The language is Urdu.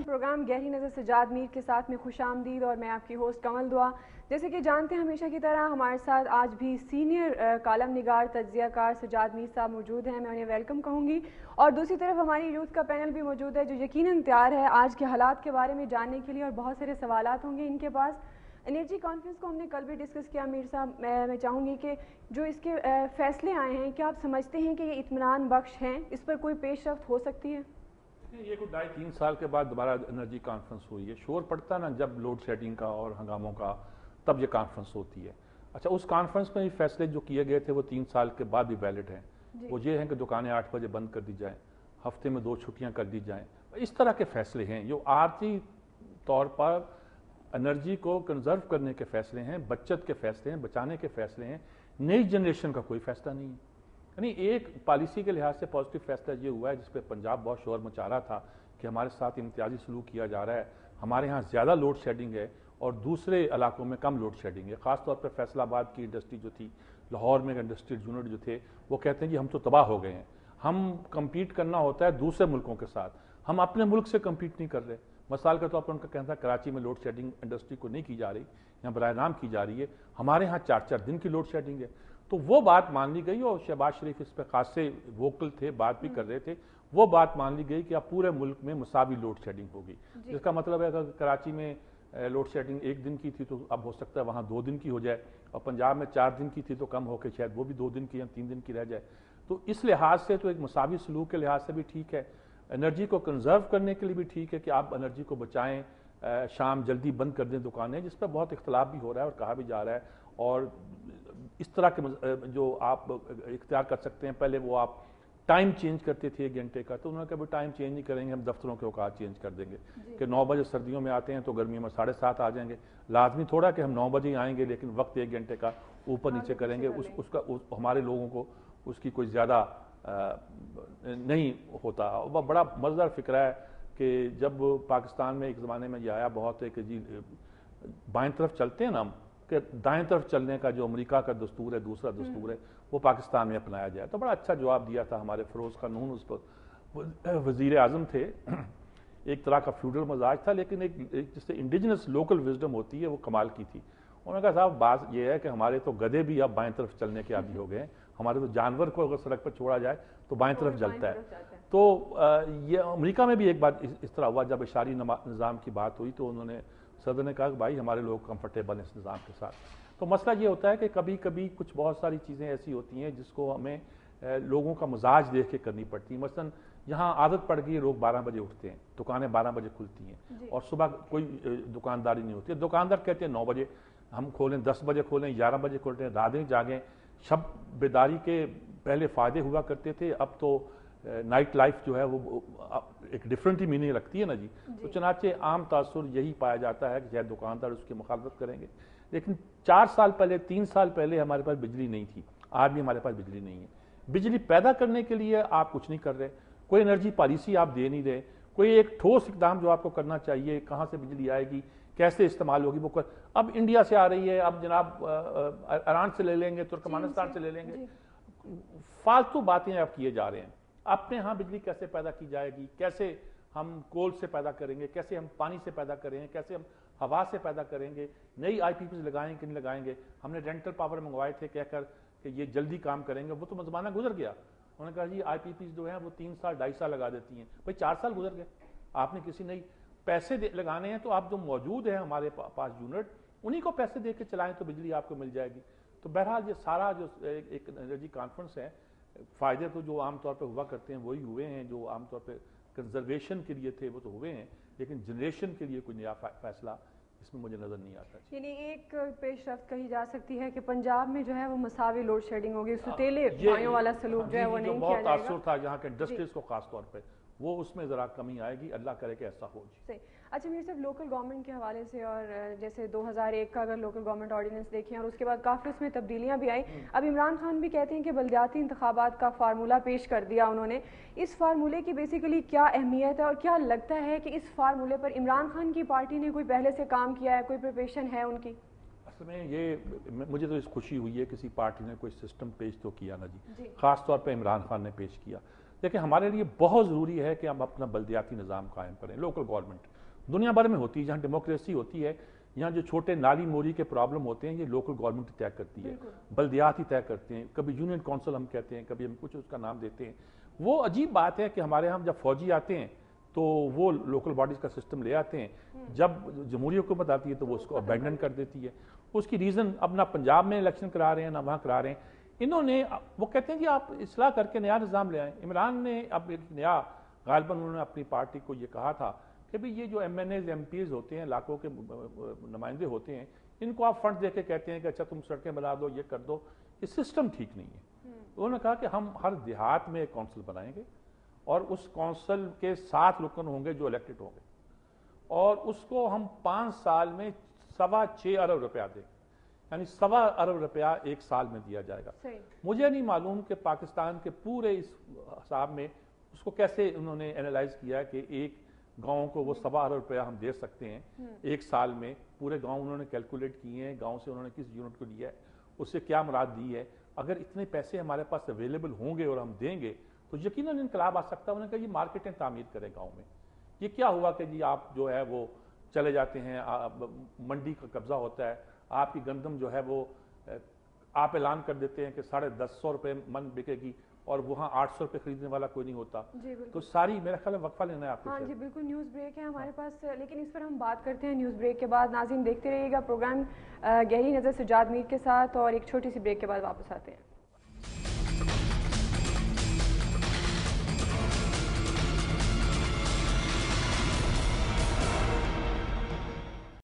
پروگرام گہری نظر سجاد میر کے ساتھ میں خوش آمدید، اور میں آپ کی ہوسٹ کمل دعا۔ جیسے کہ جانتے ہیں ہمیشہ کی طرح ہمارے ساتھ آج بھی سینئر کالم نگار تجزیہ کار سجاد میر صاحب موجود ہیں، میں انہیں ویلکم کہوں گی۔ اور دوسری طرف ہماری یوتھ کا پینل بھی موجود ہے جو یقیناً تیار ہے آج کے حالات کے بارے میں جاننے کے لیے، اور بہت سارے سوالات ہوں گے ان کے پاس۔ انرجی کانفرنس کو ہم نے کل بھی ڈسکس کیا میر صاحب، میں چاہوں گی کہ جو اس کے فیصلے آئے ہیں کیا آپ سمجھتے ہیں کہ یہ اطمینان بخش ہیں، اس پر کوئی پیش رفت ہو سکتی ہے؟ یہ کوئی 2.5-3 سال کے بعد دوبارہ انرجی کانفرنس ہوئی ہے۔ شور پڑتا نا جب لوڈ شیڈنگ کا اور ہنگاموں کا، تب یہ کانفرنس ہوتی ہے۔ اچھا، اس کانفرنس میں فیصلے جو کیے گئے تھے وہ 3 سال کے بعد بھی ویلڈ ہیں۔ وہ یہ ہیں کہ دکانیں 8 بجے بند کر دی جائیں، ہفتے میں 2 چھٹیاں کر دی جائیں۔ اس طرح کے فیصلے ہیں جو عارضی طور پر انرجی کو کنزرو کرنے کے فیصلے ہیں، بچت کے فیصلے ہیں، بچانے کے فیصلے ہیں۔ نئی جنریشن کا کوئی فیصلہ نہیں ہے۔ یعنی ایک پالیسی کے لحاظ سے پازیٹیو فیصلہ یہ ہوا ہے جس پہ پنجاب بہت شور مچا رہا تھا کہ ہمارے ساتھ امتیازی سلوک کیا جا رہا ہے، ہمارے ہاں زیادہ لوڈ شیڈنگ ہے اور دوسرے علاقوں میں کم لوڈ شیڈنگ ہے۔ خاص طور پر فیصل آباد کی انڈسٹری جو تھی، لاہور میں انڈسٹریل یونٹ جو تھے، وہ کہتے ہیں جی ہم تو تباہ ہو گئے ہیں، ہم کمپیٹ کرنا ہوتا ہے دوسرے ملکوں کے ساتھ، ہم اپنے ملک سے کمپیٹ نہیں کر رہے۔ مثال کے طور پر ان کا کہنا تھا کراچی میں لوڈ شیڈنگ انڈسٹری کو نہیں کی جا رہی، یہاں برائے نام کی جا رہی ہے، ہمارے ہاں 4 دن کی لوڈ شیڈنگ ہے۔ تو وہ بات مان لی گئی اور شہباز شریف اس پہ خاصے ووکل تھے، بات بھی کر رہے تھے۔ وہ بات مان لی گئی کہ اب پورے ملک میں مساوی لوڈ شیڈنگ ہوگی، جس کا مطلب ہے کہ کراچی میں لوڈ شیڈنگ 1 دن کی تھی تو اب ہو سکتا ہے وہاں 2 دن کی ہو جائے، اور پنجاب میں 4 دن کی تھی تو کم ہو کے شاید وہ بھی 2 دن کی یا 3 دن کی رہ جائے۔ تو اس لحاظ سے تو ایک مساوی سلوک کے لحاظ سے بھی ٹھیک ہے، انرجی کو کنزرو کرنے کے لیے بھی ٹھیک ہے کہ آپ انرجی کو بچائیں، شام جلدی بند کر دیں دکانیں، جس پہ بہت اختلاف بھی ہو رہا ہے اور کہا بھی جا رہا ہے۔ اور اس طرح کے جو آپ اختیار کر سکتے ہیں، پہلے وہ آپ ٹائم چینج کرتے تھے 1 گھنٹے کا، تو انہوں نے کہا ٹائم چینج نہیں کریں گے، ہم دفتروں کے اوقات چینج کر دیں گے کہ 9 بجے سردیوں میں آتے ہیں تو گرمیوں میں 7:30 آ جائیں گے۔ لازمی تھوڑا کہ ہم 9 بجے آئیں گے لیکن وقت 1 گھنٹے کا اوپر نیچے کریں گے، اس کا ہمارے لوگوں کو اس کی کوئی زیادہ نہیں ہوتا۔ وہ بڑا مزیدار فکر ہے کہ جب پاکستان میں ایک زمانے میں یہ آیا بہت ہے کہ جی بائیں طرف چلتے ہیں نا ہم، کہ دائیں طرف چلنے کا جو امریکہ کا دستور ہے، دوسرا دستور ہے، وہ پاکستان میں اپنایا جائے۔ تو بڑا اچھا جواب دیا تھا ہمارے فیروز خان، اس پر وزیر اعظم تھے۔ ایک طرح کا فیوڈل مزاج تھا لیکن ایک جس سے انڈیجنس لوکل وزڈم ہوتی ہے وہ کمال کی تھی۔ انہوں نے کہا صاحب بات یہ ہے کہ ہمارے تو گدھے بھی اب بائیں طرف چلنے کے عادی ہو گئے ہیں، ہمارے تو جانور کو اگر سڑک پر چھوڑا جائے تو بائیں طرف جلتا ہے۔ تو یہ امریکہ میں بھی ایک بات اس طرح ہوا، جب اشاری نظام کی بات ہوئی تو انہوں نے صدر نے کہا کہ بھائی ہمارے لوگ کمفرٹیبل ہیں اس نظام کے ساتھ۔ تو مسئلہ یہ ہوتا ہے کہ کبھی کبھی کچھ بہت ساری چیزیں ایسی ہوتی ہیں جس کو ہمیں لوگوں کا مزاج دیکھ کے کرنی پڑتی ہیں۔ مثلا یہاں عادت پڑ گئی لوگ 12 بجے اٹھتے ہیں، دکانیں 12 بجے کھلتی ہیں اور صبح کوئی دکانداری نہیں ہوتی ہے۔ دکاندار کہتے ہیں 9 بجے ہم کھولیں، 10 بجے کھولیں، 11 بجے کھولتے ہیں، راتیں جاگیں۔ شب بیداری کے پہلے فائدے ہوا کرتے تھے، اب تو نائٹ لائف جو ہے وہ ایک ڈیفرنٹ ہی میننگ رکھتی ہے نا جی۔ تو چنانچہ عام تاثر یہی پایا جاتا ہے کہ شاید دکاندار اس کی مخالفت کریں گے، لیکن 4 سال پہلے 3 سال پہلے ہمارے پاس بجلی نہیں تھی، آج بھی ہمارے پاس بجلی نہیں ہے۔ بجلی پیدا کرنے کے لیے آپ کچھ نہیں کر رہے، کوئی انرجی پالیسی آپ دے نہیں رہے، کوئی ایک ٹھوس اقدام جو آپ کو کرنا چاہیے، کہاں سے بجلی آئے گی، کیسے استعمال ہوگی، وہ اب انڈیا سے آ رہی ہے، اب جناب ایران سے لے لیں گے، ترکمانستان سے لے لیں گے۔ فالتو باتیں آپ کیے جا رہے ہیں۔ اپنے ہاں بجلی کیسے پیدا کی جائے گی، کیسے ہم کول سے پیدا کریں گے، کیسے ہم پانی سے پیدا کریں گے، کیسے ہم ہوا سے پیدا کریں گے، نئی IPPs لگائیں کہ نہیں لگائیں گے۔ ہم نے رینٹل پاور منگوائے تھے کہہ کر کہ یہ جلدی کام کریں گے، وہ تو زمانہ گزر گیا۔ انہوں نے کہا جی IPPs جو ہیں وہ 3 سال 2.5 سال لگا دیتی ہیں، بھائی 4 سال گزر گئے، آپ نے کسی نئی پیسے لگانے ہیں تو آپ جو موجود ہیں ہمارے پاس یونٹ، انہی کو پیسے دے کے چلائیں تو بجلی آپ کو مل جائے گی۔ تو بہرحال یہ سارا جو ایک انرجی کانفرنس ہے، فائدے تو جو عام طور پہ ہوا کرتے ہیں وہی ہوئے ہیں، جو عام طور پہ کنزرویشن کے لیے تھے وہ تو ہوئے ہیں، لیکن جنریشن کے لیے کوئی نیا فیصلہ اس میں مجھے نظر نہیں آتا۔ یعنی ایک پیش رفت کہی جا سکتی ہے کہ پنجاب میں جو ہے وہ مساوی لوڈ شیڈنگ ہوگی، ستیلے بھائیوں والا سلوک جو ہے وہ نہیں کیا جائے گا۔ بہت تاثر تھا یہاں کے انڈسٹریز کو خاص طور پہ، وہ اس میں ذرا کمی آئے گی، اللہ کرے کہ ایسا ہو جی۔ صحیح۔ اچھا میر صاحب، لوکل گورنمنٹ کے حوالے سے اور جیسے 2001 کا اگر لوکل گورنمنٹ آرڈیننس دیکھیں اور اس کے بعد کافی اس میں تبدیلیاں بھی آئیں، اب عمران خان بھی کہتے ہیں کہ بلدیاتی انتخابات کا فارمولہ پیش کر دیا انہوں نے، اس فارمولے کی بیسیکلی کیا اہمیت ہے اور کیا لگتا ہے کہ اس فارمولے پر عمران خان کی پارٹی نے کوئی پہلے سے کام کیا ہے، کوئی پریپریشن ہے ان کی؟ اصل میں یہ مجھے تو اس خوشی ہوئی ہے کسی پارٹی نے کوئی سسٹم پیش تو کیا نا جی، خاص طور پہ عمران خان نے پیش کیا۔ لیکن ہمارے لیے بہت ضروری ہے کہ ہم اپنا بلدیاتی نظام قائم کریں، لوکل گورنمنٹ۔ دنیا بھر میں ہوتی ہے. جہاں ڈیموکریسی ہوتی ہے, یہاں جو چھوٹے نالی موری کے پرابلم ہوتے ہیں یہ لوکل گورنمنٹ طے کرتی ہے, بلدیات ہی طے کرتے ہیں, کبھی یونین کونسل ہم کہتے ہیں, کبھی ہم کچھ اس کا نام دیتے ہیں. وہ عجیب بات ہے کہ ہمارے یہاں جب فوجی آتے ہیں تو وہ لوکل باڈیز کا سسٹم لے آتے ہیں, جب جمہوری حکومت آتی ہے تو وہ اس کو ابینڈن کر دیتی ہے. اس کی ریزن اب نہ پنجاب میں الیکشن کرا رہے ہیں نہ وہاں کرا رہے ہیں. انہوں نے وہ کہتے ہیں جی آپ اصلاح کر کے نیا نظام لے آئیں. عمران نے اب ایک نیا, غالباً انہوں نے اپنی پارٹی کو یہ کہا تھا کہ بھی یہ جو M N As M Ps ہوتے ہیں, علاقوں کے نمائندے ہوتے ہیں, ان کو آپ فنڈ دے کے کہتے ہیں کہ اچھا تم سڑکیں بنا دو, یہ کر دو, یہ سسٹم ٹھیک نہیں ہے. انہوں نے کہا کہ ہم ہر دیہات میں ایک کونسل بنائیں گے اور اس کونسل کے 7 رکن ہوں گے جو الیکٹڈ ہوں گے, اور اس کو ہم 5 سال میں 6.25 ارب روپیہ دیں, یعنی 1.25 ارب روپیہ 1 سال میں دیا جائے گا. مجھے نہیں معلوم کہ پاکستان کے پورے اس حساب میں اس کو کیسے انہوں نے اینالائز کیا کہ ایک گاؤں کو وہ 1.25 ارب روپیہ ہم دے سکتے ہیں 1 سال میں. پورے گاؤں انہوں نے کیلکولیٹ کیے ہیں, گاؤں سے انہوں نے کس یونٹ کو لیا ہے, اس سے کیا مراد دی ہے. اگر اتنے پیسے ہمارے پاس اویلیبل ہوں گے اور ہم دیں گے تو یقیناً انقلاب آ سکتا ہے. انہوں نے کہا یہ مارکیٹیں تعمیر کرے گاؤں میں. یہ کیا ہوا کہ جی آپ جو ہے وہ چلے جاتے ہیں, منڈی کا قبضہ ہوتا ہے, آپ کی گندم جو ہے وہ آپ اعلان کر دیتے ہیں کہ 150 روپے من بکے گی اور وہاں 800 روپے خریدنے والا کوئی نہیں ہوتا. تو ساری میرا خیال ہے وقفہ لینا ہے آپ کو. ہاں جی بالکل, نیوز بریک ہے ہمارے پاس, لیکن اس پر ہم بات کرتے ہیں نیوز بریک کے بعد. ناظرین دیکھتے رہیے گا پروگرام گہری نظر سجاد میر کے ساتھ, اور ایک چھوٹی سی بریک کے بعد واپس آتے ہیں.